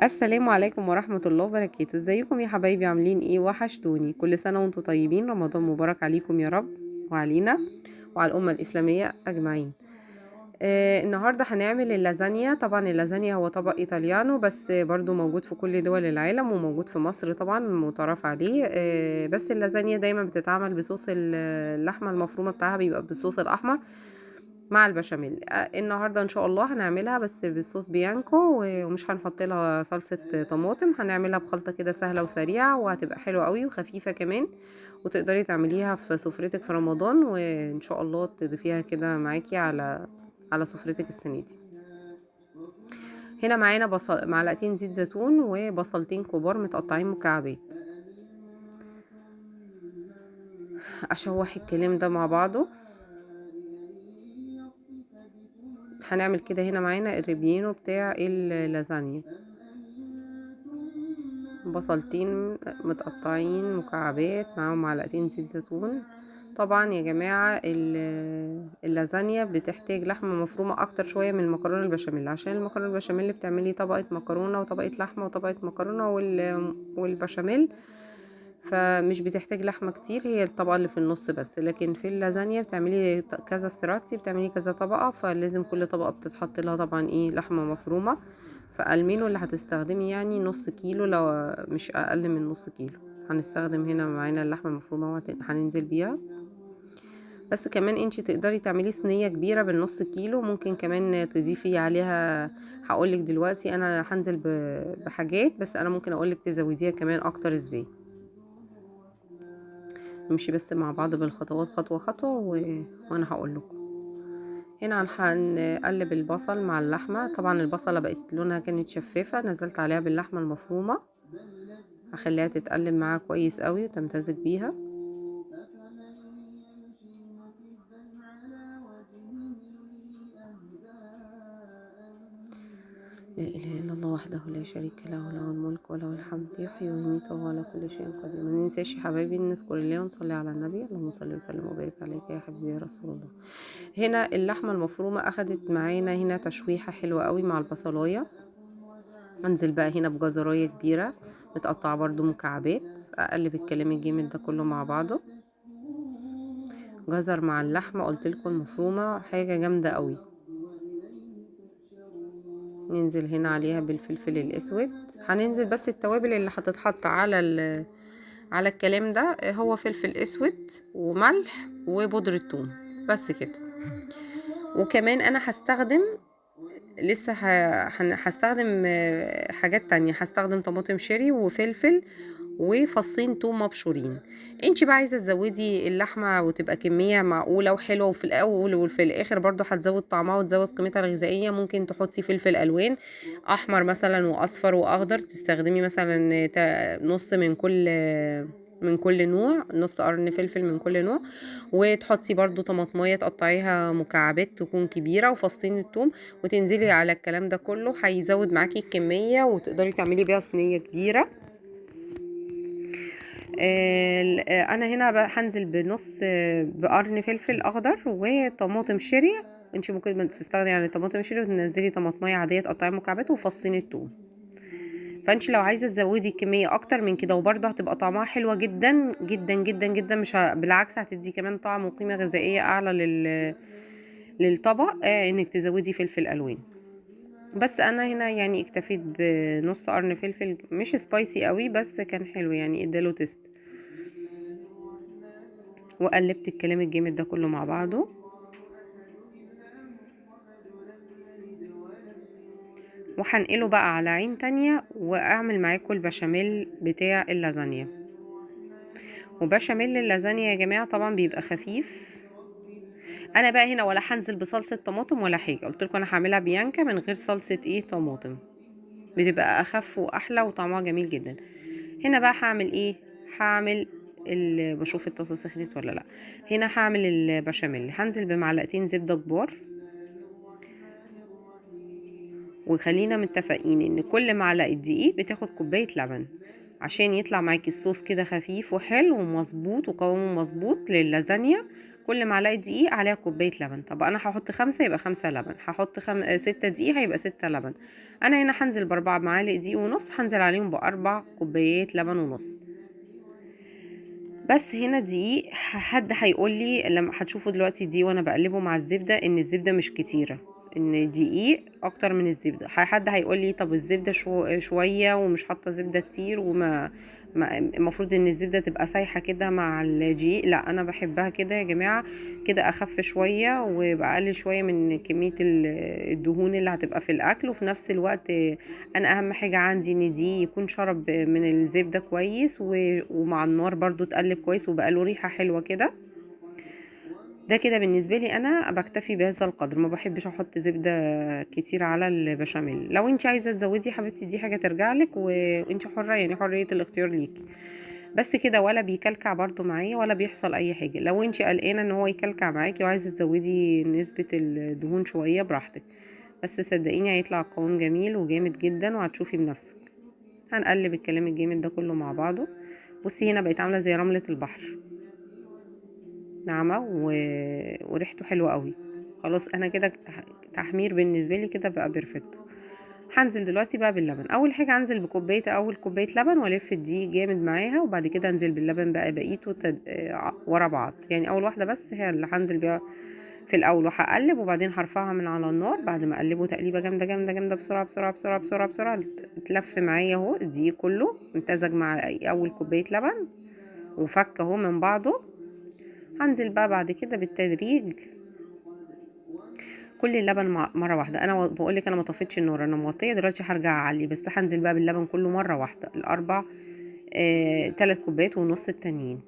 السلام عليكم ورحمة الله وبركاته. ازيكم يا حبايبي؟ عاملين ايه؟ وحشتوني. كل سنة وانتم طيبين، رمضان مبارك عليكم يا رب وعلينا وعلى الأمة الإسلامية أجمعين. النهاردة هنعمل اللازانيا. طبعا اللازانيا هو طبق إيطاليانو، بس برضو موجود في كل دول العالم وموجود في مصر طبعا متعارف عليه. بس اللازانيا دايما بتتعمل بصوص اللحمة المفرومة بتاعها بيبقى بالصوص الأحمر مع البشاميل. النهارده ان شاء الله هنعملها بس بالصوص بيانكو، ومش هنحط لها صلصة طماطم. هنعملها بخلطة كده سهلة وسريعة، وهتبقى حلوة قوي وخفيفة كمان، وتقدري تعمليها في سفرتك في رمضان، وان شاء الله تضيفيها كده معاكي على سفرتك السنة دي. هنا معانا معلقتين زيت زيتون وبصلتين كبار متقطعين مكعبات. اشوح الكلام ده مع بعضه. هنعمل كده. هنا معانا الريبيينو بتاع اللازانيا، بصلتين متقطعين مكعبات معاهم معلقتين زيت زيتون. طبعا يا جماعة اللازانيا بتحتاج لحمة مفرومة اكتر شوية من المكرونة البشاميل، عشان المكرونة البشاميل بتعملي طبقة مكرونة وطبقة لحمة وطبقة مكرونة والبشاميل، فمش بتحتاج لحمة كتير، هي الطبقة اللي في النص بس. لكن في اللازانيا بتعملي كذا استراتي، بتعملي كذا طبقة، فلازم كل طبقة بتتحط لها طبعا ايه لحمة مفرومة. فالمينو اللي هتستخدمي يعني نص كيلو، لو مش اقل من نص كيلو. هنستخدم هنا معانا اللحمة المفرومة هننزل بيها. بس كمان انتي تقدري تعملي صينية كبيرة بالنص كيلو، ممكن كمان تضيفي عليها. هقولك دلوقتي انا هنزل بحاجات، بس انا ممكن اقولك تزوديها كمان اكتر ازاي. نمشي بس مع بعض بالخطوات خطوة خطوة وانا هقول لكم. هنا هنقلب البصل مع اللحمة. طبعا البصلة بقت لونها كانت شفافة، نزلت عليها باللحمة المفرومة، هخليها تتقلب معاها كويس قوي وتمتزج بيها. لا إله إلا الله وحده لا شريك له، له الملك وله الحمد، يحيي ويميت وهو على كل شيء قدير. ما ننساش يا حبايبي نذكر الله ونصلي على النبي. اللهم صل وسلم وبارك عليك يا حبيبي يا رسول الله. هنا اللحمة المفرومة أخدت معانا هنا تشويحة حلوة قوي مع البصلاية. انزل بقى هنا بجزراية كبيرة متقطعة برضو مكعبات، اقلب الكلام الجامد ده كله مع بعضه. جزر مع اللحمة قلتلكم المفرومة حاجة جامدة قوي. ننزل هنا عليها بالفلفل الاسود. هننزل بس التوابل اللي هتتحط على الكلام ده هو فلفل اسود وملح وبودرة ثوم، بس كده. وكمان انا هستخدم لسه هستخدم حاجات تانية. هستخدم طماطم شيري وفلفل وفصين توم مبشورين. انتي بقى عايزه تزودي اللحمه وتبقى كميه معقوله وحلوه، وفي الاول وفي الاخر برضو هتزود طعمها وتزود قيمتها الغذائيه، ممكن تحطي فلفل الوان احمر مثلا واصفر واخضر. تستخدمي مثلا نص من كل نوع، نص قرن فلفل من كل نوع، وتحطي برضو طماطمية تقطعيها مكعبات تكون كبيرة وفصين الثوم، وتنزلي على الكلام ده كله. هيزود معاكي الكمية وتقدري تعملي بيها صينية كبيرة. انا هنا بقى هنزل بنص بقرن فلفل اخضر وطماطم شيري. انت ممكن تستخدمي يعني طماطم شيري وتنزلي طماطمية عادية تقطعي مكعبات وفصين الثوم. فانت لو عايزه تزودي كميه اكتر من كده وبرضه هتبقى طعمها حلوه جدا جدا جدا جدا، مش بالعكس هتدي كمان طعم وقيمه غذائيه اعلى للطبق، انك تزودي فلفل الوان. بس انا هنا يعني اكتفيت بنص قرن فلفل، مش سبايسي قوي بس كان حلو يعني اداله تيست. وقلبت الكلام الجامد ده كله مع بعضه، وهنقله بقى على عين تانية واعمل معاكم البشاميل بتاع اللازانيا. وبشاميل اللازانيا يا جماعة طبعا بيبقى خفيف. انا بقى هنا ولا هنزل بصلصة طماطم ولا حاجة، قلت لكم انا هعملها بيانكا من غير صلصة طماطم، بتبقى اخف واحلى وطعمها جميل جدا. هنا بقى هعمل هعمل بشوف الطاسة سخنت ولا لا. هنا هعمل البشاميل. هنزل بمعلقتين زبدة كبار، وخلينا متفقين ان كل معلقة دقيق بتاخد كوباية لبن، عشان يطلع معاكي الصوص كده خفيف وحلو ومظبوط وقوامه مظبوط للازانيا. كل معلقة دقيق عليها كوباية لبن. طب انا هحط 5 يبقى 5 لبن، هحط 6 دقيق هيبقى 6 لبن. انا هنا هنزل ب4 معالق دقيق ونص، هنزل عليهم ب4 كوبايات لبن ونص. بس هنا دقيق، حد هيقول لي لما هتشوفوا دلوقتي الدقيق وانا بقلبه مع الزبده ان الزبده مش كتيره، ان دقيق اكتر من الزبده. حد هيقول لي طب الزبده شويه ومش حاطه زبده كتير، المفروض ان الزبده تبقى سايحه كده مع الدقيق. لا انا بحبها كده يا جماعه، كده اخف شويه وبقلل شويه من كميه الدهون اللي هتبقى في الاكل. وفي نفس الوقت انا اهم حاجه عندي ان دي يكون شرب من الزبده كويس، ومع النار برضو تقلب كويس وبقى له ريحه حلوه كده. ده كده بالنسبه لي انا بكتفي بهذا القدر، ما بحبش احط زبده كتير على البشاميل. لو انت عايزه تزودي حبيبتي دي حاجه ترجع لك، وانت حره، يعني حريه الاختيار ليكي. بس كده، ولا بيكلكع برضو معايا ولا بيحصل اي حاجه. لو انت قلقانه ان هو يكلكع معاكي وعايزه تزودي نسبه الدهون شويه براحتك، بس صدقيني هيطلع قوام جميل وجامد جدا وهتشوفي بنفسك. هنقلب الكلام الجامد ده كله مع بعضه. بصي هنا بقت عامله زي رمله البحر، ناعمه وريحته حلوه قوي. خلاص انا كده تحمير بالنسبه لي كده بقى بيرفكتو. هنزل دلوقتي بقى باللبن. اول حاجه هنزل بكوبايه، اول كوبايه لبن، والف الدقيق جامد معاها، وبعد كده انزل باللبن بقى بقيته ورا بعض. يعني اول واحده بس هي اللي هنزل بيها في الاول، وهقلب وبعدين هرفعها من على النار بعد ما اقلبه تقليبه جامده جامده جامده بسرعه بسرعه بسرعه بسرعه بسرعه. اتلف معايا اهو الدقيق كله امتزج مع اول كوبايه لبن وفك اهو من بعضه. هنزل بقى بعد كده بالتدريج كل اللبن مره واحده. انا بقول لك انا ما طفيتش النار، انا موطيه دلوقتي، هرجع اعلي. بس هنزل بقى باللبن كله مره واحده، الاربع 3 كوبايات ونص التانيين.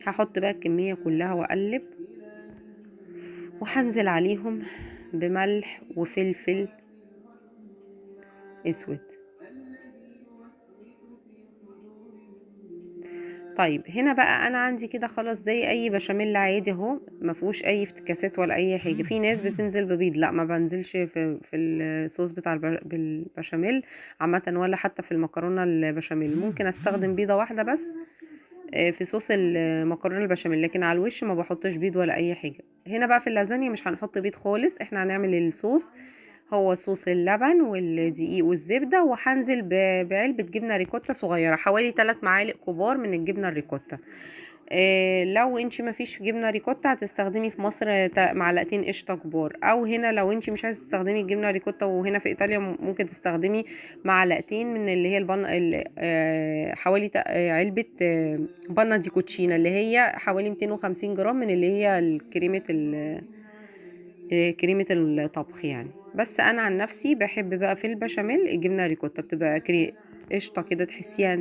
هحط بقى الكميه كلها واقلب، وهنزل عليهم بملح وفلفل اسود. طيب هنا بقى انا عندي كده خلاص زي اي بشاميل عادي اهو، ما فيهوش اي افتكاسات ولا اي حاجه. في ناس بتنزل ببيض، لا ما بنزلش في الصوص بتاع بالبشاميل عامه، ولا حتى في المكرونه البشاميل. ممكن استخدم بيضه واحده بس في صوص المكرونه البشاميل، لكن على الوش ما بحطش بيض ولا اي حاجه. هنا بقى في اللازانيا مش هنحط بيض خالص، احنا هنعمل الصوص هو صوص اللبن والدقيق والزبدة. وهنزل بعلبة جبنة ريكوتا صغيرة، حوالي 3 معالق كبار من الجبنة الريكوتا. لو انت ما فيش جبنه ريكوتا هتستخدمي في مصر معلقتين قشطه كبار، او هنا لو انت مش عايزه تستخدمي الجبنه ريكوتا وهنا في ايطاليا ممكن تستخدمي معلقتين من اللي هي حوالي علبه بانه دي كوتشينا، اللي هي حوالي 250 جرام من اللي هي كريمه الطبخ يعني. بس انا عن نفسي بحب بقى في البشاميل الجبنه ريكوتا، بتبقى قشطه كده، تحسيها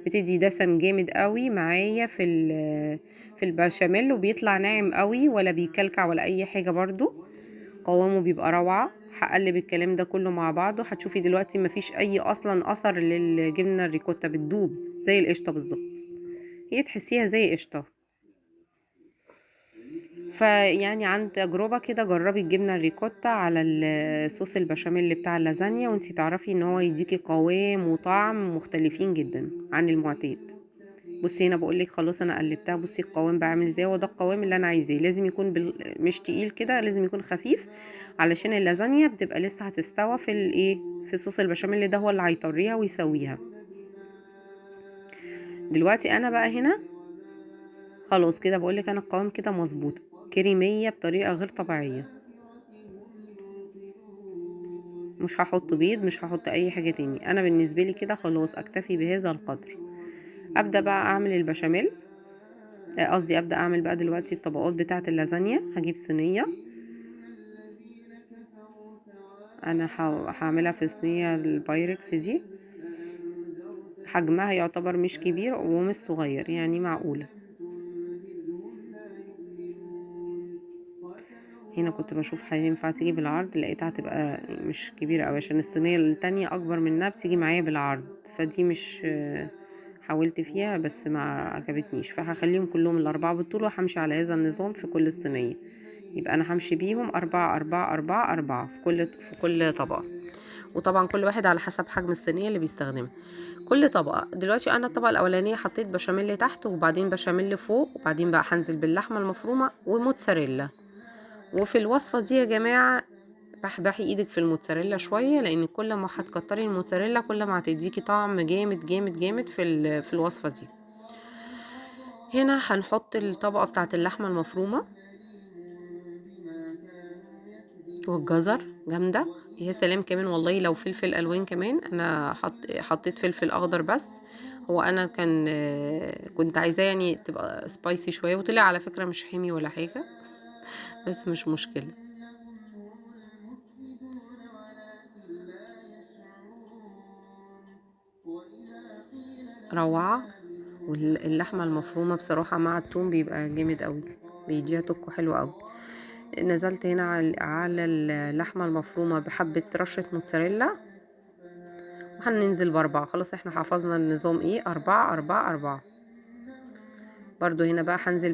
بتدي دسم جامد قوي معايا في البشاميل، وبيطلع ناعم قوي ولا بيكلكع ولا اي حاجه، برضو قوامه بيبقى روعه. هقلب الكلام ده كله مع بعضه. هتشوفي دلوقتي مفيش اي اصلا اثر للجبنه الريكوتا، بتدوب زي القشطه بالظبط، هي تحسيها زي قشطه. فيعني عن تجربة كده جربي الجبنة الريكوتا على الصوص البشاميل بتاع اللازانيا، وانتي تعرفي ان هو يديكي قوام وطعم مختلفين جدا عن المعتاد. بصي هنا بقولك خلاص انا قلبتها، بصي القوام بقى عامل ازاي، وده القوام اللي انا عايزاه. لازم يكون مش تقيل كده، لازم يكون خفيف، علشان اللازانيا بتبقى لسه هتستوى في الايه، في صوص البشاميل ده هو اللي هيطريها ويسويها. دلوقتي انا بقى هنا خلاص كده بقولك انا القوام كده مظبوط، كريميه بطريقه غير طبيعيه. مش هحط بيض، مش هحط اي حاجه تاني. انا بالنسبه لي كده خلاص اكتفي بهذا القدر. ابدا بقى اعمل البشاميل، قصدي ابدا اعمل بقى دلوقتي الطبقات بتاعه اللازانيا. هجيب صينيه، انا هعملها في صينيه البايركس دي، حجمها يعتبر مش كبير ومش صغير، يعني معقوله. هنا كنت بشوف هينفع تيجي بالعرض، لقيتها هتبقى مش كبيره قوي، عشان الصينيه التانية اكبر منها بتيجي معايا بالعرض، فدي مش حاولت فيها بس ما عجبتنيش. فهخليهم كلهم الاربعه بالطول، وهمشي على هذا النظام في كل الصينيه. يبقى انا همشي بيهم 4 4 4 4 في كل طبقه. وطبعا كل واحد على حسب حجم الصينيه اللي بيستخدمها. كل طبقه دلوقتي انا الطبقه الاولانيه حطيت بشاميل تحت وبعدين بشاميل فوق، وبعدين بقى هنزل باللحمه المفرومه وموتزاريلا. وفي الوصفه دي يا جماعه بحبحي ايدك في الموتزاريلا شويه، لان كل ما هتكتري الموتزاريلا كل ما هتديكي طعم جامد جامد جامد في الوصفه دي. هنا هنحط الطبقه بتاعه اللحمه المفرومه والجزر جامده. يا سلام كمان والله لو فلفل الوان كمان، انا حطيت فلفل اخضر بس. هو انا كنت عايزاه يعني تبقى سبايسي شويه، وطلع على فكره مش حامي ولا حاجه، بس مش مشكله. روعه. واللحمه المفرومه بصراحه مع التوم بيبقى جامد قوي، بيديها توكو حلو قوي. نزلت هنا على اللحمه المفرومه بحبه رشه موتزاريلا، وهننزل باربعة. خلاص احنا حفظنا النظام ايه، 4 4 4. برضو هنا بقى هنزل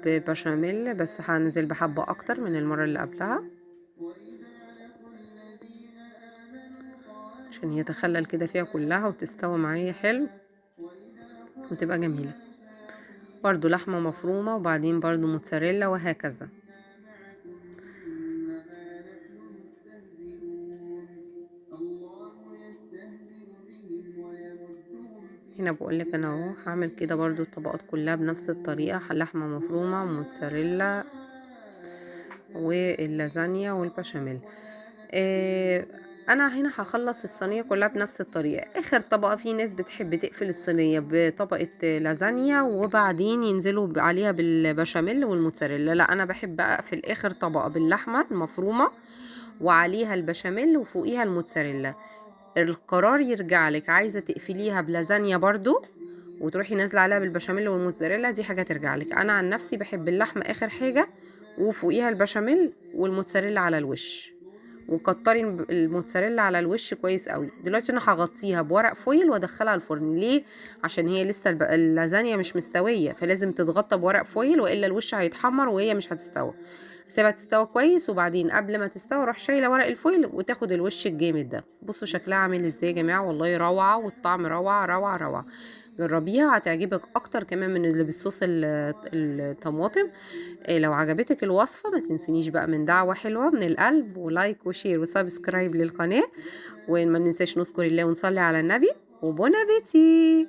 ببشاميل، بس هنزل بحبة اكتر من المرة اللي قبلها عشان يتخلل كده فيها كلها وتستوي معايا حلو وتبقى جميلة. برضو لحمة مفرومة وبعدين برضو موتزاريلا وهكذا. هنا بقولك انا اهو هعمل كده برضو الطبقات كلها بنفس الطريقة، لحمة مفرومة وموتزاريلا واللازانيا والبشاميل. انا هنا هخلص الصينيه كلها بنفس الطريقه. اخر طبقه في ناس بتحب تقفل الصينيه بطبقه لازانيا وبعدين ينزلوا عليها بالبشاميل والموتزاريلا، لا انا بحب اقفل اخر طبقه باللحمه المفرومه وعليها البشاميل وفوقيها الموتزاريلا. القرار يرجع لك، عايزه تقفليها بلازانيا برضو وتروحي نازله عليها بالبشاميل والموتزاريلا، دي حاجه ترجع لك. انا عن نفسي بحب اللحمه اخر حاجه وفوقيها البشاميل والموتزاريلا على الوش، وكتري الموتزاريلا على الوش كويس قوي. دلوقتي انا هغطيها بورق فويل وادخلها الفرن. ليه؟ عشان هي لسه اللازانيا مش مستويه، فلازم تتغطى بورق فويل والا الوش هيتحمر وهي مش هتستوي. سيبها تستوي كويس وبعدين قبل ما تستوي اروح شايله ورق الفويل وتاخد الوش الجامد ده. بصوا شكلها عامل ازاي يا جماعه، والله روعه والطعم روعه روعه روعه. جربيها هتعجبك اكتر كمان من اللي بالصوص الطماطم. لو عجبتك الوصفة ما تنسينيش بقى من دعوة حلوة من القلب ولايك وشير وسبسكرايب للقناة، وما ننساش نذكر الله ونصلي على النبي. وبون ابيتي.